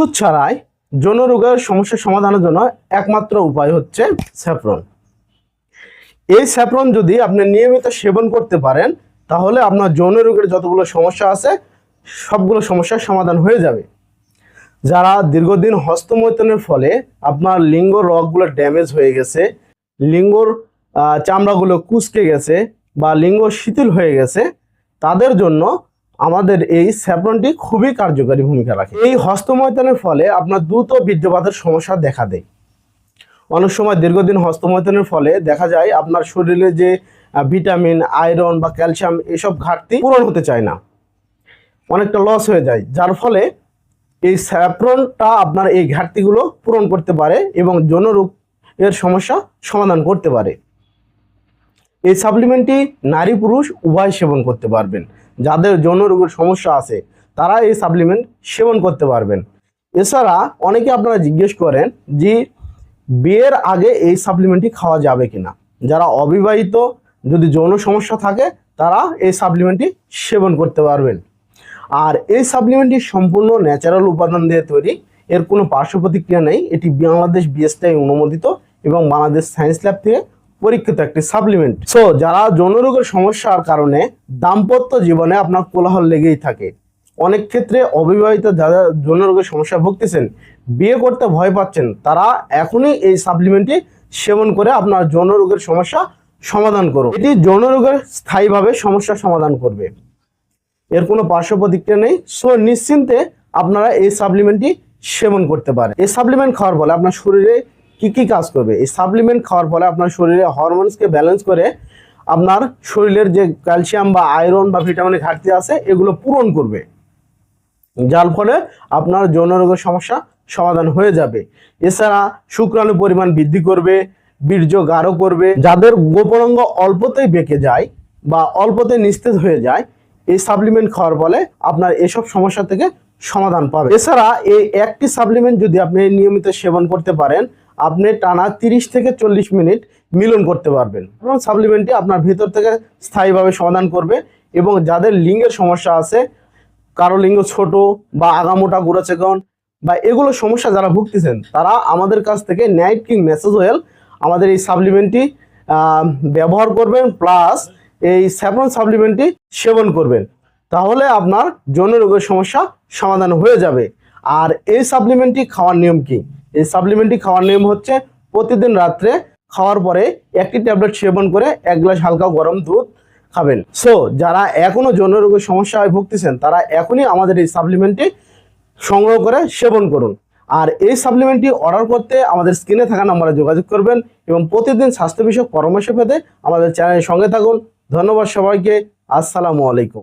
ওষুধ ছাড়াই যৌন রোগের সমস্যা সমাধানের জন্য একমাত্র উপায় হচ্ছে স্যাফরন। এই স্যাফরন যদি আপনি নিয়মিত সেবন করতে পারেন তাহলে আপনার যৌন রোগের যতগুলো সমস্যা আছে সবগুলো সমস্যার সমাধান হয়ে যাবে। যারা দীর্ঘদিন হস্তমৈথুনের ফলে আপনার লিঙ্গ রগগুলো ড্যামেজ হয়ে গেছে, লিঙ্গর চামড়াগুলো কুঁচকে গেছে বা লিঙ্গ শিথিল হয়ে গেছে, তাদের জন্য আমাদের এই স্যাফরনটি খুবই কার্যকারী ভূমিকা রাখে। এই হস্তমৈথুনের ফলে আপনার দ্রুত বীর্যপাতের সমস্যা দেখা দেয়। অনেক সময় দীর্ঘদিন হস্তমৈথুনের ফলে দেখা যায় আপনার শরীরে যে ভিটামিন, আয়রন বা ক্যালসিয়াম এসব ঘাটতি পূরণ হতে চায় না, অনেকটা লস হয়ে যায়, যার ফলে এই স্যাফরনটা আপনার এই ঘাটতিগুলো পূরণ করতে পারে এবং যৌন রোগের সমস্যা সমাধান করতে পারে। এই সাপ্লিমেন্টটি নারী পুরুষ উভয় সেবন করতে পারবেন। যাদের যৌন রোগের সমস্যা আছে তারা এই সাপ্লিমেন্ট সেবন করতে পারবেন। এছাড়া অনেকে আপনারা জিজ্ঞেস করেন যে বিয়ের আগে এই সাপ্লিমেন্টটি খাওয়া যাবে কিনা। যারা অবিবাহিত যদি যৌন সমস্যা থাকে তারা এই সাপ্লিমেন্টটি সেবন করতে পারবেন। আর এই সাপ্লিমেন্টটি সম্পূর্ণ ন্যাচারাল উপাদান দিয়ে তৈরি, এর কোনো পার্শ্ব প্রতিক্রিয়া নেই। এটি বাংলাদেশ বিএসটিআই অনুমোদিত এবং বাংলাদেশ সায়েন্স ল্যাব থেকে পরীক্ষিত একটি সাপ্লিমেন্ট। সো যারা যৌন রোগের সমস্যার কারণে দাম্পত্য জীবনে আপনার কোলাহল লেগেই থাকে, অনেক ক্ষেত্রে অবিবাহিত যারা যৌন রোগের সমস্যা ভুগতেছেন, বিয়ে করতে ভয় পাচ্ছেন, তারা এখনই এই সাপ্লিমেন্টটি সেবন করে আপনার যৌন রোগের সমস্যা সমাধান করুন। এটি যৌন রোগের স্থায়ীভাবে সমস্যা সমাধান করবে, এর কোনো পার্শ্ব প্রতিক্রিয়া নেই। সো নিশ্চিন্তে আপনারা এই সাপ্লিমেন্টটি সেবন করতে পারেন। এই সাপ্লিমেন্ট খাওয়ার ফলে আপনার শরীরে কি কি কাজ করবে? এই সাপ্লিমেন্ট খাওয়ার ফলে আপনার শরীরে হরমোনসকে ব্যালেন্স করে আপনার শরীরের যে ক্যালসিয়াম বা আয়রন বা ভিটামিনের ঘাটতি আছে এগুলো পূরণ করবে, যার ফলে আপনার যৌন রোগের সমস্যা সমাধান হয়ে যাবে। এছাড়া শুক্রাণু পরিমাণ বৃদ্ধি করবে, বীর্য গাঢ় করবে। যাদের গোপনাঙ্গ অল্পতেই বেঁকে যায় বা অল্পতে নিস্তেজ হয়ে যায়, এই সাপ্লিমেন্ট খাওয়ার ফলে আপনার এসব সমস্যা থেকে সমাধান পাবে। এছাড়া এই একটি সাপ্লিমেন্ট যদি আপনি নিয়মিত সেবন করতে পারেন, আপনি টানা 30 থেকে 40 মিনিট মিলন করতে পারবেন এবং সাপ্লিমেন্টটি আপনার ভিতর থেকে স্থায়ীভাবে সমাধান করবে। এবং যাদের লিঙ্গের সমস্যা আছে, কারো লিঙ্গ ছোট বা আগামোটা গোড়াচেকন বা এগুলো সমস্যা যারা ভুগতেছেন, তারা আমাদের কাছ থেকে নাইট কিং মেসেজ অয়েল আমাদের এই সাপ্লিমেন্টটি ব্যবহার করবেন, প্লাস এই স্যাফরন সাপ্লিমেন্টটি সেবন করবেন, তাহলে আপনার যৌন রোগের সমস্যা সমাধান হয়ে যাবে। আর এই সাপ্লিমেন্টটি খাওয়ার নিয়ম কি? এই সাপ্লিমেন্টটি খাওয়ার নিয়ম হচ্ছে প্রতিদিন রাত্রে খাওয়ার পরে একটি ট্যাবলেট সেবন করে 1 গ্লাস হালকা গরম দুধ খাবেন। সো যারা এখনও যৌন রোগের সমস্যায় ভুগতেছেন তারা এখনই আমাদের এই সাপ্লিমেন্টটি সংগ্রহ করে সেবন করুন। আর এই সাপ্লিমেন্টটি অর্ডার করতে আমাদের স্ক্রিনে থাকা নম্বরে যোগাযোগ করবেন এবং প্রতিদিন স্বাস্থ্য বিষয়ক পরামর্শ পেতে আমাদের চ্যানেলের সঙ্গে থাকুন। ধন্যবাদ সবাইকে। আসসালামু আলাইকুম।